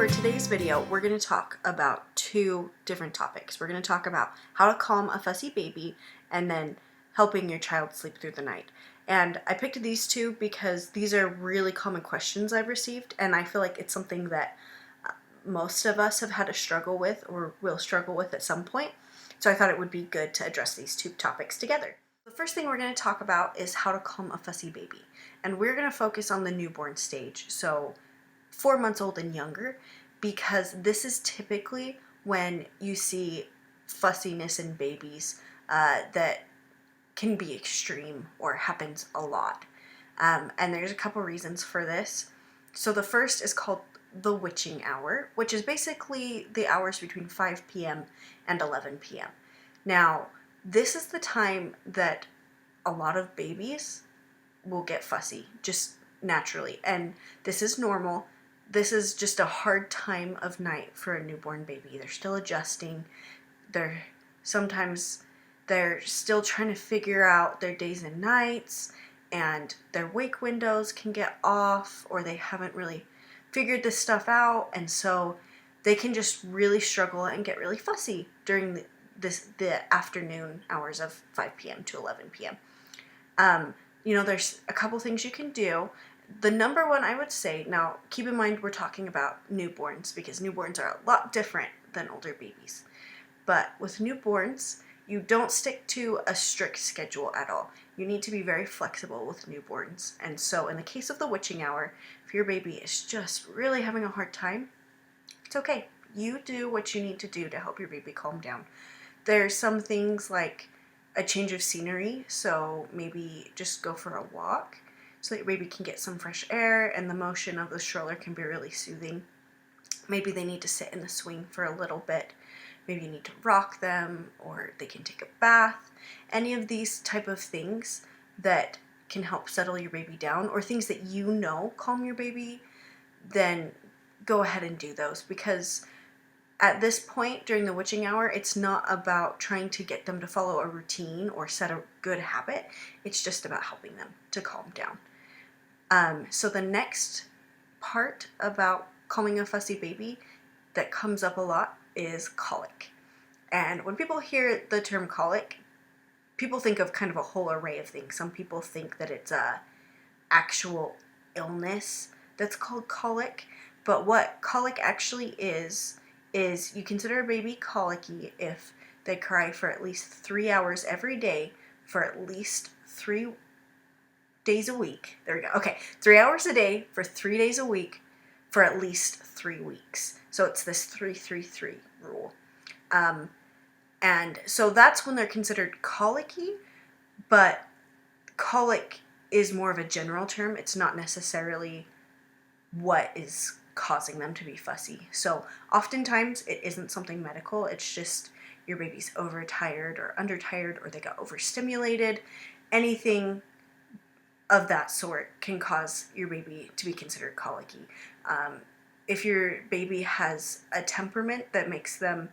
for today's video, we're going to talk about two different topics. We're going to talk about how to calm a fussy baby and then helping your child sleep through the night. And I picked these two because these are really common questions I've received, and I feel like it's something that most of us have had a struggle with or will struggle with at some point. So I thought it would be good to address these two topics together. The first thing we're going to talk about is how to calm a fussy baby. And we're going to focus on the newborn stage, so 4 months old and younger, because this is typically when you see fussiness in babies that can be extreme or happens a lot. And there's a couple reasons for this. So the first is called the witching hour, which is basically the hours between 5 p.m. and 11 p.m. Now, this is the time that a lot of babies will get fussy, just naturally. And this is normal. This is just a hard time of night for a newborn baby. They're still adjusting. Sometimes they're still trying to figure out their days and nights, and their wake windows can get off, or they haven't really figured this stuff out, and so they can just really struggle and get really fussy during the afternoon hours of 5 p.m. to 11 p.m. There's a couple things you can do. The number one I would say, now keep in mind we're talking about newborns because newborns are a lot different than older babies. But with newborns, you don't stick to a strict schedule at all. You need to be very flexible with newborns. And so in the case of the witching hour, if your baby is just really having a hard time, it's okay. You do what you need to do to help your baby calm down. There's some things like a change of scenery, so maybe just go for a walk so that your baby can get some fresh air, and the motion of the stroller can be really soothing. Maybe they need to sit in the swing for a little bit. Maybe you need to rock them, or they can take a bath. Any of these type of things that can help settle your baby down, or things that you know calm your baby, then go ahead and do those, because at this point during the witching hour, it's not about trying to get them to follow a routine or set a good habit. It's just about helping them to calm down. So the next part about calming a fussy baby that comes up a lot is colic. And when people hear the term colic, people think of kind of a whole array of things. Some people think that it's a actual illness that's called colic, but what colic actually is you consider a baby colicky if they cry for at least 3 hours every day for at least 3 days a week. There we go. Okay, 3 hours a day for 3 days a week for at least 3 weeks. So it's this 3-3-3 rule. And so that's when they're considered colicky, but colic is more of a general term. It's not necessarily what is causing them to be fussy. So oftentimes it isn't something medical. It's just your baby's overtired or undertired, or they got overstimulated. Anything of that sort can cause your baby to be considered colicky. If your baby has a temperament that makes them,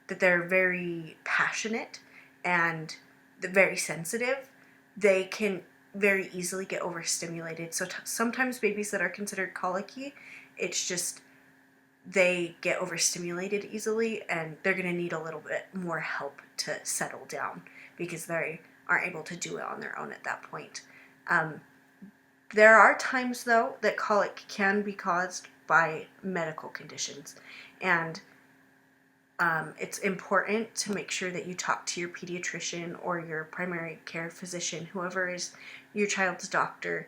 that they're very passionate and very sensitive, they can very easily get overstimulated. So sometimes babies that are considered colicky, it's just they get overstimulated easily, and they're going to need a little bit more help to settle down because they aren't able to do it on their own at that point. There are times, though, that colic can be caused by medical conditions, and it's important to make sure that you talk to your pediatrician or your primary care physician, whoever is your child's doctor,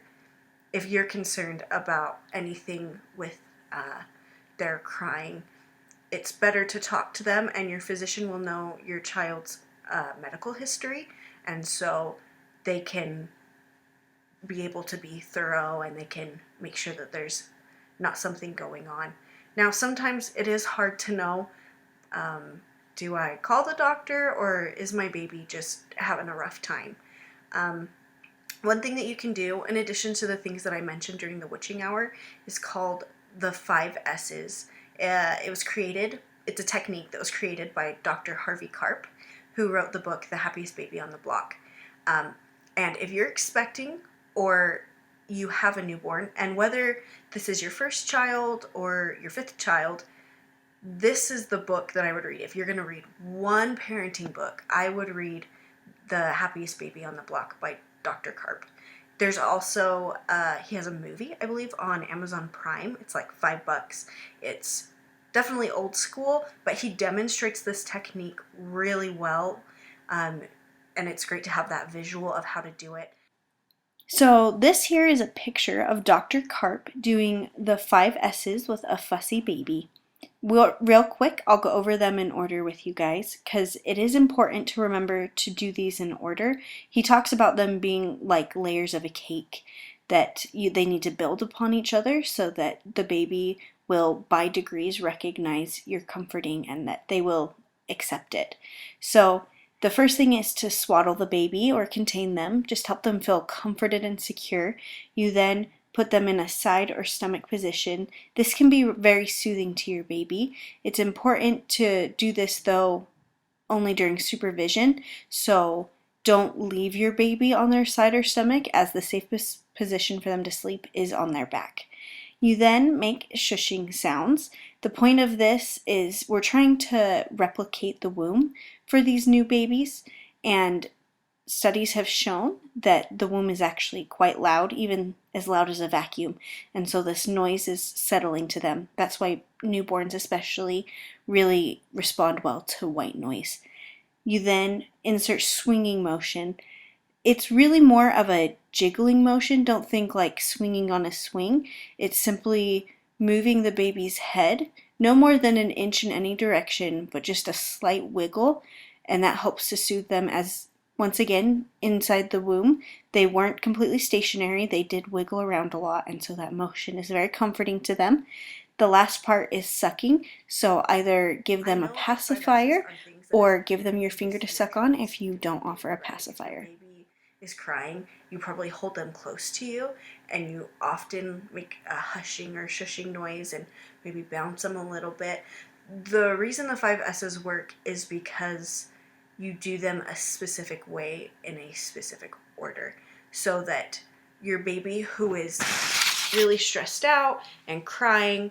if you're concerned about anything with their crying. It's better to talk to them, and your physician will know your child's medical history, and so they can be able to be thorough, and they can make sure that there's not something going on. Now, sometimes it is hard to know, do I call the doctor, or is my baby just having a rough time? One thing that you can do, in addition to the things that I mentioned during the witching hour, is called the 5 S's. It's a technique that was created by Dr. Harvey Karp, who wrote the book The Happiest Baby on the Block. And if you're expecting or you have a newborn, and whether this is your first child or your fifth child, this is the book that I would read. If you're going to read one parenting book, I would read The Happiest Baby on the Block by Dr. Karp. There's also, he has a movie, I believe, on Amazon Prime. It's like $5. It's definitely old school, but he demonstrates this technique really well. And it's great to have that visual of how to do it. So this here is a picture of Dr. Karp doing the 5 S's with a fussy baby. Real quick, I'll go over them in order with you guys because it is important to remember to do these in order. He talks about them being like layers of a cake that they need to build upon each other so that the baby will by degrees recognize your comforting and that they will accept it. So the first thing is to swaddle the baby or contain them, just help them feel comforted and secure. You then put them in a side or stomach position. This can be very soothing to your baby. It's important to do this though only during supervision, so don't leave your baby on their side or stomach as the safest position for them to sleep is on their back. You then make shushing sounds. The point of this is we're trying to replicate the womb for these new babies, and studies have shown that the womb is actually quite loud, even as loud as a vacuum, and so this noise is settling to them. That's why newborns especially really respond well to white noise. You then insert swinging motion. It's really more of a jiggling motion. Don't think like swinging on a swing. It's simply moving the baby's head, no more than an inch in any direction, but just a slight wiggle, and that helps to soothe them as, once again, inside the womb, they weren't completely stationary. They did wiggle around a lot, and so that motion is very comforting to them. The last part is sucking, so either give them a pacifier or give them your finger to suck on if you don't offer a pacifier. Is crying, you probably hold them close to you and you often make a hushing or shushing noise and maybe bounce them a little bit. The reason the 5S's work is because you do them a specific way in a specific order so that your baby who is really stressed out and crying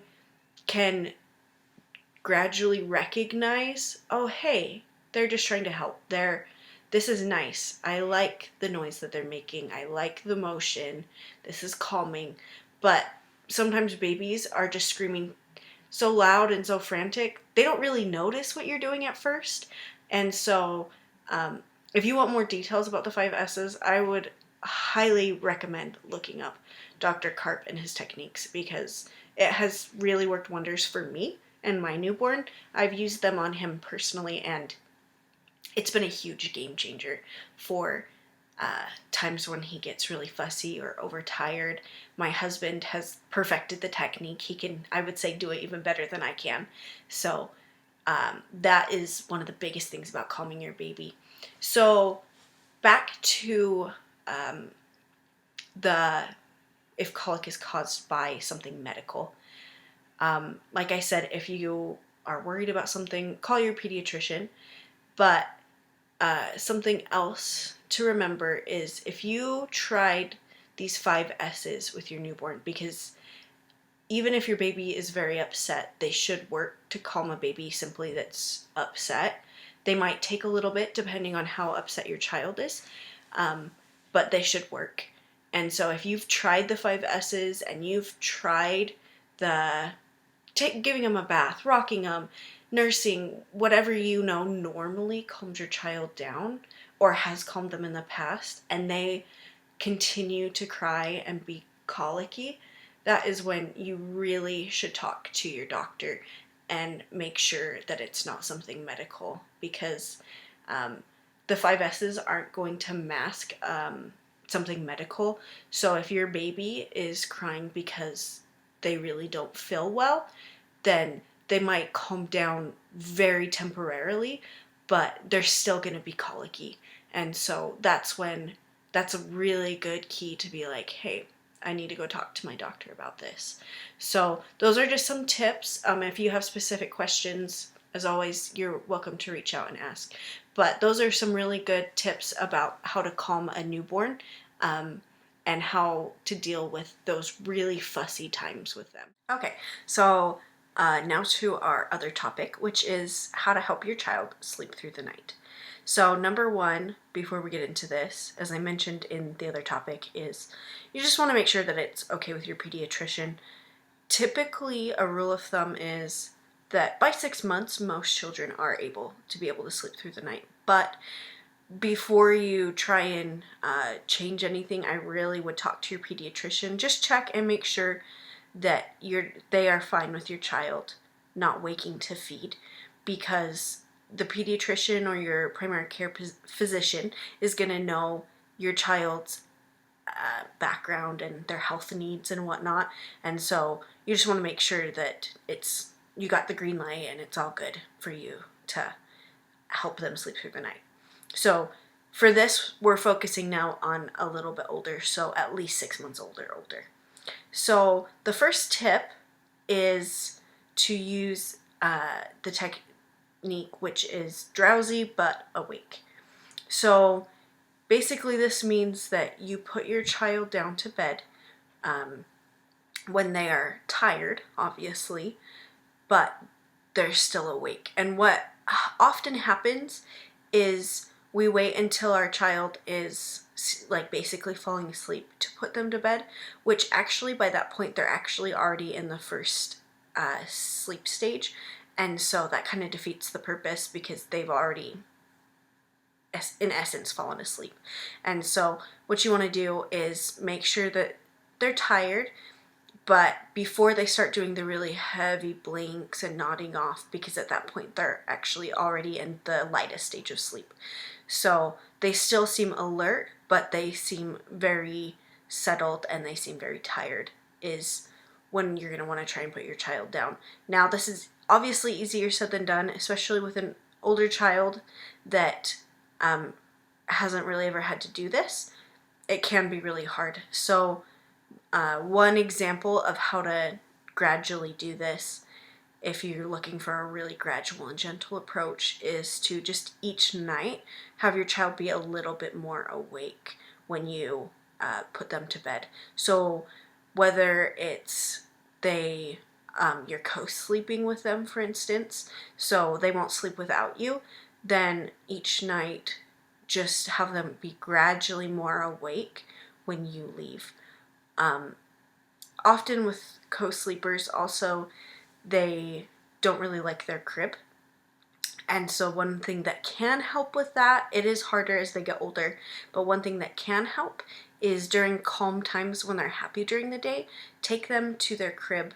can gradually recognize, oh hey, they're just trying to help. This is nice. I like the noise that they're making. I like the motion. This is calming. But sometimes babies are just screaming so loud and so frantic, they don't really notice what you're doing at first. And so if you want more details about the 5S's, I would highly recommend looking up Dr. Karp and his techniques because it has really worked wonders for me and my newborn. I've used them on him personally, and it's been a huge game changer for times when he gets really fussy or overtired. My husband has perfected the technique. He can, I would say, do it even better than I can. So that is one of the biggest things about calming your baby. So back to if colic is caused by something medical. Like I said, if you are worried about something, call your pediatrician. But something else to remember is if you tried these 5S's with your newborn, because even if your baby is very upset, they should work to calm a baby simply that's upset. They might take a little bit depending on how upset your child is, but they should work. And so if you've tried the 5S's and you've tried giving them a bath, rocking them, nursing, whatever you know normally calms your child down or has calmed them in the past, and they continue to cry and be colicky, that is when you really should talk to your doctor and make sure that it's not something medical, because the 5S's aren't going to mask something medical. So if your baby is crying because they really don't feel well, then they might calm down very temporarily, but they're still going to be colicky. And so that's a really good key to be like, hey, I need to go talk to my doctor about this. So those are just some tips. If you have specific questions, as always, you're welcome to reach out and ask. But those are some really good tips about how to calm a newborn. and how to deal with those really fussy times with them. Okay, so now to our other topic, which is how to help your child sleep through the night. So number one, before we get into this, as I mentioned in the other topic, is you just want to make sure that it's okay with your pediatrician. Typically, a rule of thumb is that by 6 months, most children are able to sleep through the night. But before you try and change anything, I really would talk to your pediatrician. Just check and make sure that they are fine with your child not waking to feed, because the pediatrician or your primary care physician is going to know your child's background and their health needs and whatnot, and so you just want to make sure that you got the green light and it's all good for you to help them sleep through the night. So for this, we're focusing now on a little bit older, so at least 6 months older. So the first tip is to use the technique, which is drowsy but awake. So basically this means that you put your child down to bed when they are tired, obviously, but they're still awake. And what often happens is we wait until our child is like basically falling asleep to put them to bed, which actually by that point they're actually already in the first sleep stage, and so that kind of defeats the purpose because they've already in essence fallen asleep. And so what you want to do is make sure that they're tired, but before they start doing the really heavy blinks and nodding off, because at that point they're actually already in the lightest stage of sleep. So they still seem alert, but they seem very settled and they seem very tired, is when you're going to want to try and put your child down. Now, this is obviously easier said than done, especially with an older child that hasn't really ever had to do this. It can be really hard. So one example of how to gradually do this, if you're looking for a really gradual and gentle approach, is to just each night have your child be a little bit more awake when you put them to bed. So whether it's you're co-sleeping with them, for instance, so they won't sleep without you, then each night just have them be gradually more awake when you leave. Often with co-sleepers also, they don't really like their crib. And so one thing that can help with that, it is harder as they get older, but one thing that can help is during calm times when they're happy during the day, take them to their crib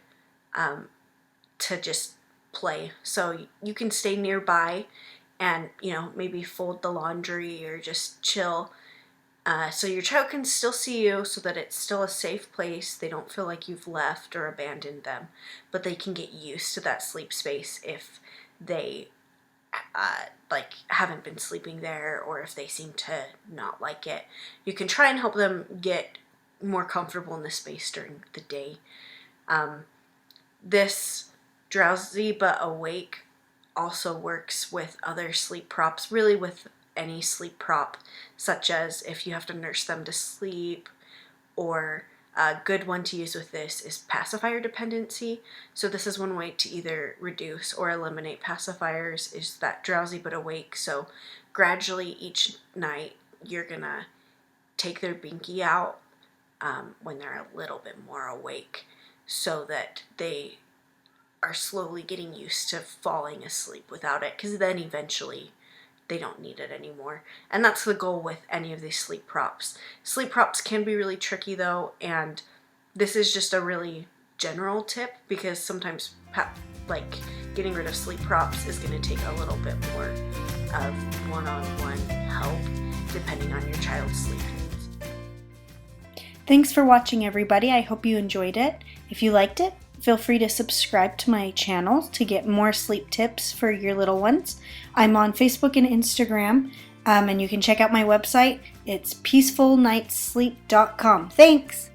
to just play. So you can stay nearby and, maybe fold the laundry or just chill. So your child can still see you, so that it's still a safe place. They don't feel like you've left or abandoned them, but they can get used to that sleep space if they haven't been sleeping there, or if they seem to not like it. You can try and help them get more comfortable in the space during the day. This drowsy but awake also works with other sleep props, really with any sleep prop, such as if you have to nurse them to sleep, or a good one to use with this is pacifier dependency. So this is one way to either reduce or eliminate pacifiers, is that drowsy but awake. So gradually each night you're gonna take their binky out when they're a little bit more awake, so that they are slowly getting used to falling asleep without it, because then eventually they don't need it anymore. And that's the goal with any of these sleep props. Sleep props can be really tricky though, and this is just a really general tip, because sometimes getting rid of sleep props is going to take a little bit more of one-on-one help depending on your child's sleep needs. Thanks for watching, everybody. I hope you enjoyed it. If you liked it, feel free to subscribe to my channel to get more sleep tips for your little ones. I'm on Facebook and Instagram, and you can check out my website. It's peacefulnightsleep.com. Thanks!